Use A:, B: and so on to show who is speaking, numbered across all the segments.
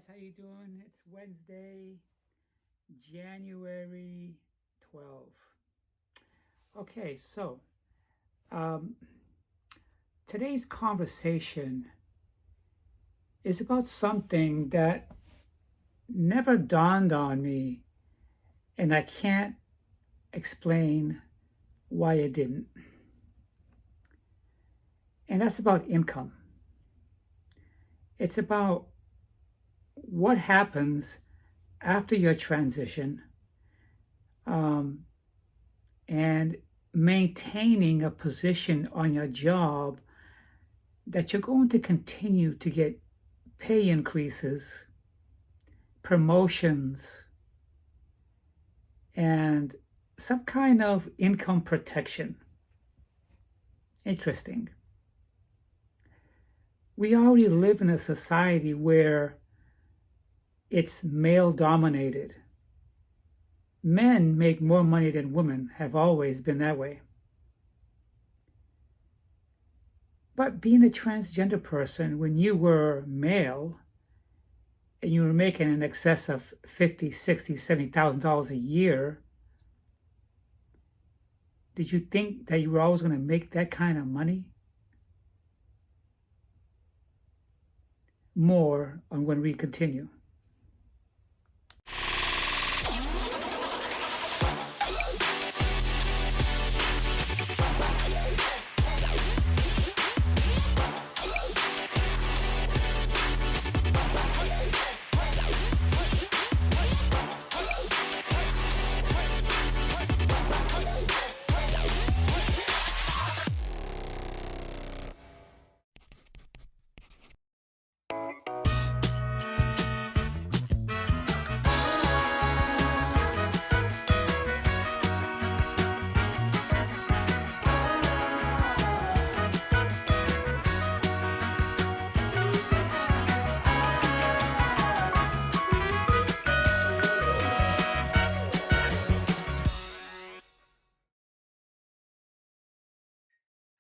A: How you doing? It's Wednesday, January 12th. Okay, so um, today's conversation is about something that never dawned on me, and I can't explain why it didn't. And that's about income. It's about what happens after your transition and maintaining a position on your job that you're going to continue to get pay increases, promotions, and some kind of income protection. Interesting. We already live in a society where it's male dominated. Men make more money than women, have always been that way. But being a transgender person, when you were male and you were making in excess of $50,000, $60,000, $70,000 a year, did you think that you were always going to make that kind of money? More on when we continue.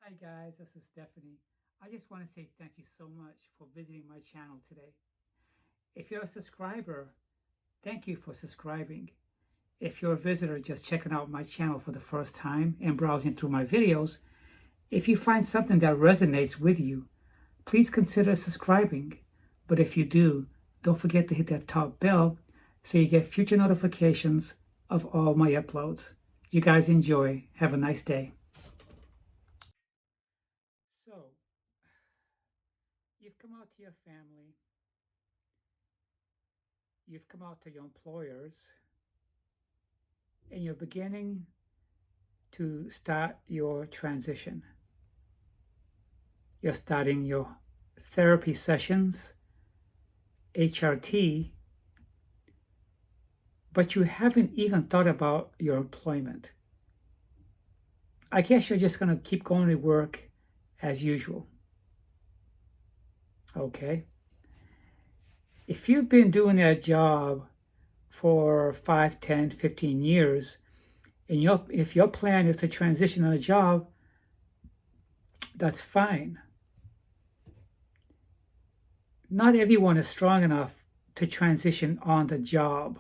A: Hi guys, this is Stephanie. I just want to say thank you so much for visiting my channel today. If you're a subscriber, thank you for subscribing. If you're a visitor just checking out my channel for the first time and browsing through my videos, if you find something that resonates with you, please consider subscribing. But if you do, don't forget to hit that top bell so you get future notifications of all my uploads. You guys enjoy. Have a nice day. So, you've come out to your family, you've come out to your employers, and you're beginning to start your transition. You're starting your therapy sessions, HRT, but you haven't even thought about your employment. I guess you're just going to keep going to work as usual. Okay. If you've been doing that job for 5, 10, 15 years, and if your plan is to transition on a job, that's fine. Not everyone is strong enough to transition on the job.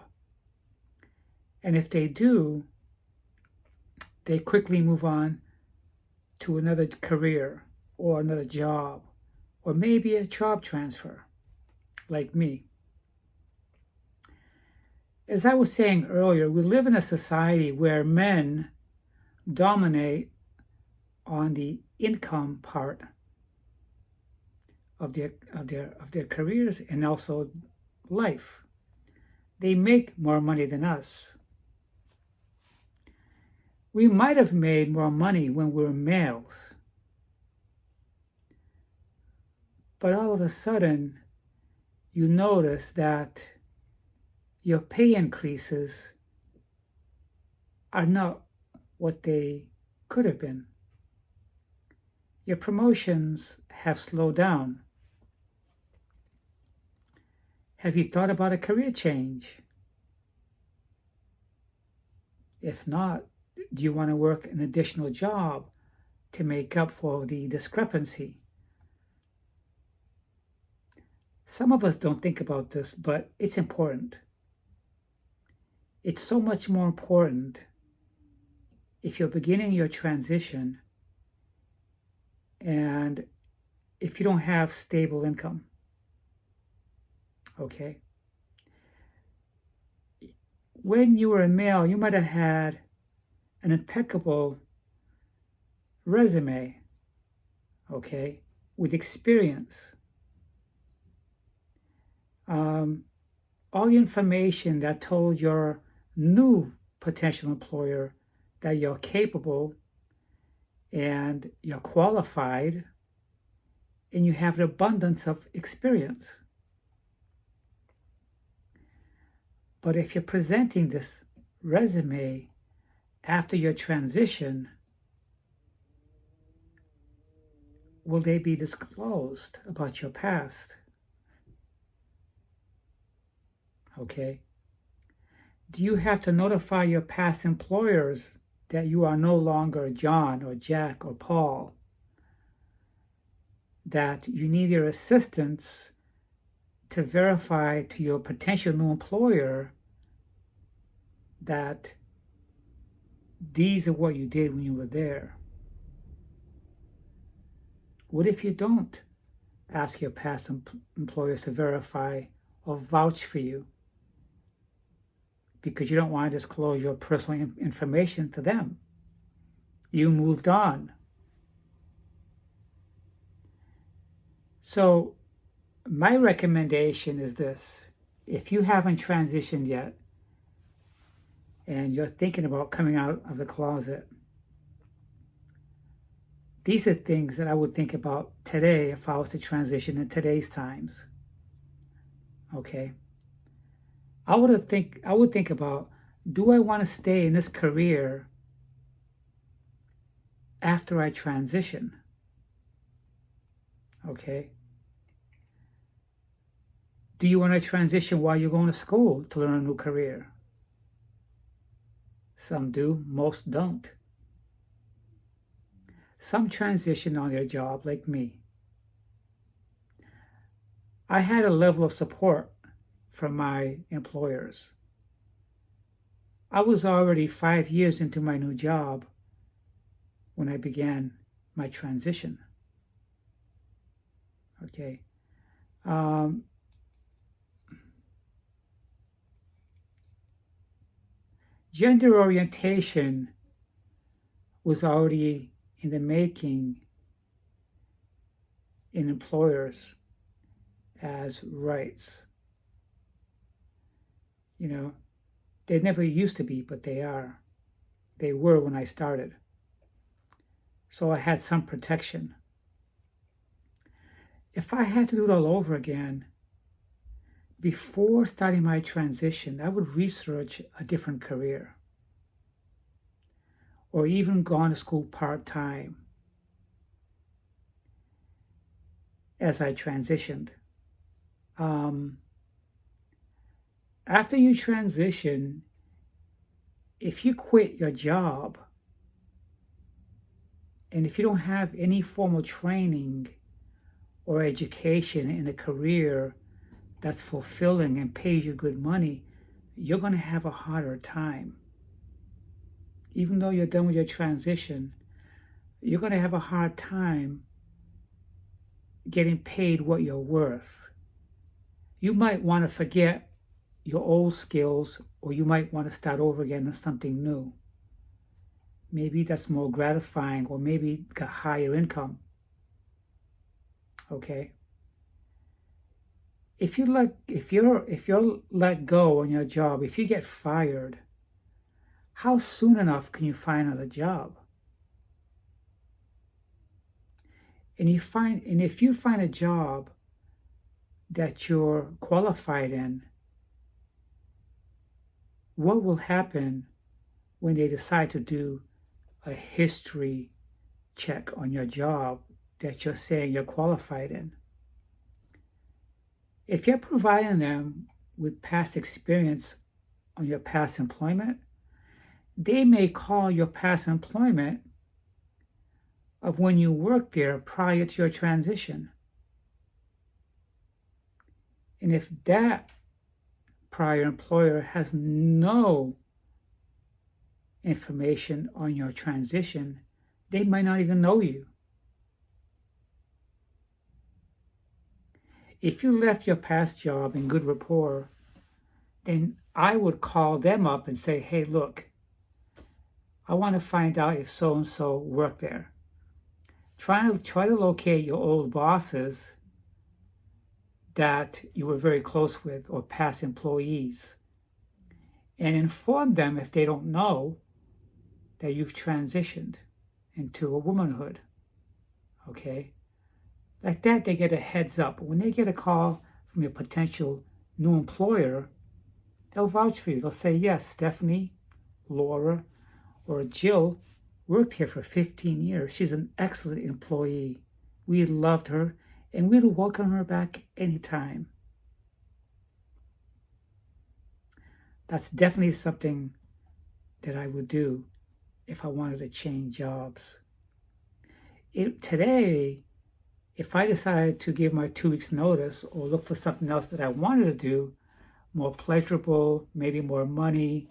A: And if they do, they quickly move on to another career or another job, or maybe a job transfer, like me. As I was saying earlier, we live in a society where men dominate on the income part of their careers and also life. They make more money than us. We might have made more money when we were males. But all of a sudden, you notice that your pay increases are not what they could have been. Your promotions have slowed down. Have you thought about a career change? If not, do you want to work an additional job to make up for the discrepancy? Some of us don't think about this, but it's important. It's so much more important if you're beginning your transition and if you don't have stable income. Okay? When you were a male, you might have had an impeccable resume, okay, with experience. All the information that told your new potential employer that you're capable and you're qualified and you have an abundance of experience. But if you're presenting this resume after your transition, will they be disclosed about your past? Okay. Do you have to notify your past employers that you are no longer John or Jack or Paul? That you need their assistance to verify to your potential new employer that these are what you did when you were there? What if you don't ask your past employers to verify or vouch for you because you don't want to disclose your personal information to them? You moved on. So my recommendation is this. If you haven't transitioned yet and you're thinking about coming out of the closet, these are things that I would think about today if I was to transition in today's times. Okay? I would think about, do I want to stay in this career after I transition? Okay? Do you want to transition while you're going to school to learn a new career? Some do, most don't. Some transition on their job like me. I had a level of support from my employers. I was already 5 years into my new job when I began my transition. Okay. Gender orientation was already in the making in employers as rights. You know, they never used to be, but they are. They were when I started. So I had some protection. If I had to do it all over again, before starting my transition, I would research a different career or even gone to school part-time as I transitioned. After you transition, if you quit your job and if you don't have any formal training or education in a career that's fulfilling and pays you good money, you're going to have a harder time. Even though you're done with your transition, you're going to have a hard time getting paid what you're worth. You might want to forget your old skills, or you might want to start over again on something new. Maybe that's more gratifying, or maybe got higher income. Okay? If you're let go on your job, if you get fired, how soon enough can you find another job? And if you find a job that you're qualified in, what will happen when they decide to do a history check on your job that you're saying you're qualified in? If you're providing them with past experience on your past employment, they may call your past employment of when you worked there prior to your transition. And if that prior employer has no information on your transition, they might not even know you. If you left your past job in good rapport, then I would call them up and say, hey, look, I want to find out if so-and-so worked there. Try to locate your old bosses that you were very close with or past employees and inform them if they don't know that you've transitioned into a womanhood, okay? Like that, they get a heads up. When they get a call from your potential new employer, they'll vouch for you. They'll say, yes, Stephanie, Laura, or Jill worked here for 15 years. She's an excellent employee. We loved her, and we'd welcome her back anytime. That's definitely something that I would do if I wanted to change jobs. Today, if I decided to give my 2 weeks notice or look for something else that I wanted to do, more pleasurable, maybe more money,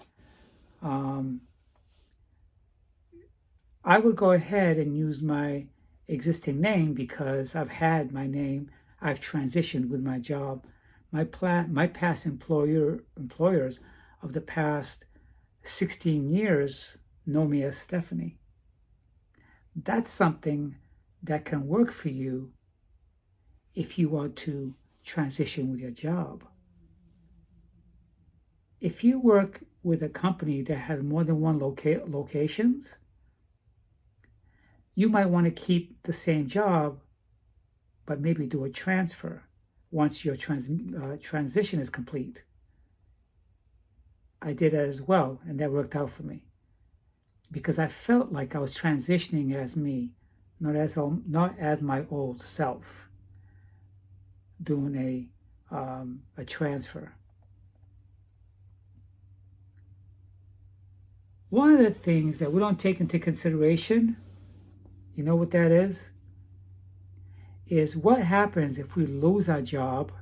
A: I would go ahead and use my existing name because I've had my name. I've transitioned with my job. My past employers of the past 16 years know me as Stephanie. That's something that can work for you if you want to transition with your job. If you work with a company that has more than one locations, you might want to keep the same job, but maybe do a transfer once your transition is complete. I did that as well, and that worked out for me because I felt like I was transitioning as me, not as my old self, doing a transfer. One of the things that we don't take into consideration, you know what that is what happens if we lose our job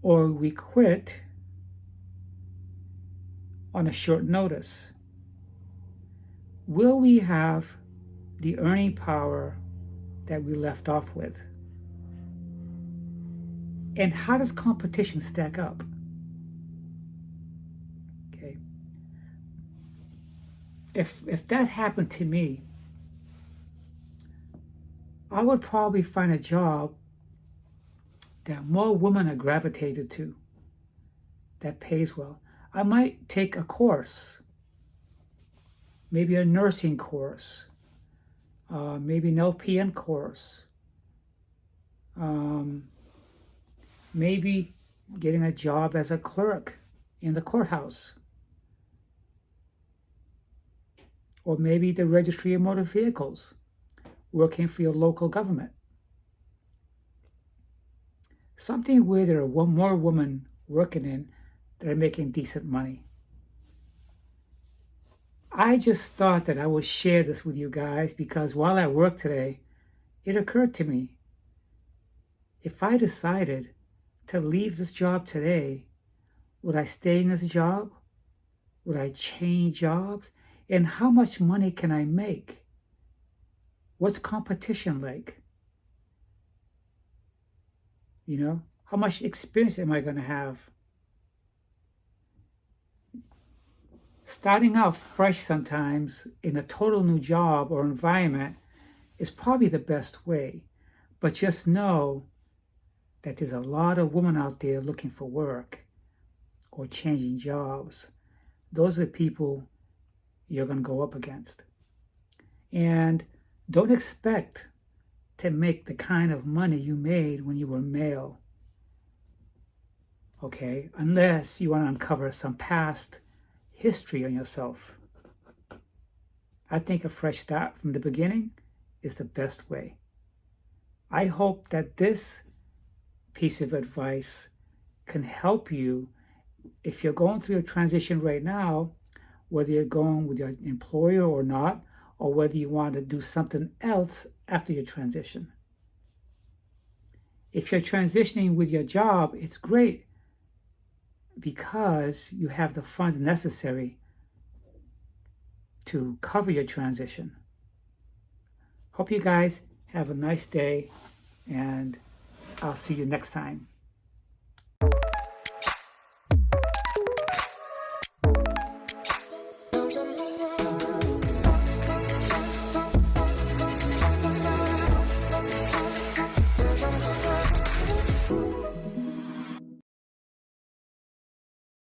A: or we quit on a short notice. Will we have the earning power that we left off with? And how does competition stack up? Okay. If that happened to me, I would probably find a job that more women are gravitated to, that pays well. I might take a course, maybe a nursing course, maybe an LPN course, maybe getting a job as a clerk in the courthouse, or maybe the registry of motor vehicles, working for your local government. Something where there are more women working in that are making decent money. I just thought that I would share this with you guys because while I work today, it occurred to me, if I decided to leave this job today, would I stay in this job? Would I change jobs? And how much money can I make? What's competition like? You know, how much experience am I going to have? Starting out fresh sometimes in a total new job or environment is probably the best way. But just know that there's a lot of women out there looking for work or changing jobs. Those are the people you're going to go up against. And don't expect to make the kind of money you made when you were male, okay? Unless you want to uncover some past history on yourself. I think a fresh start from the beginning is the best way. I hope that this piece of advice can help you if you're going through a transition right now, whether you're going with your employer or not, or whether you want to do something else after your transition. If you're transitioning with your job, it's great because you have the funds necessary to cover your transition. Hope you guys have a nice day, and I'll see you next time.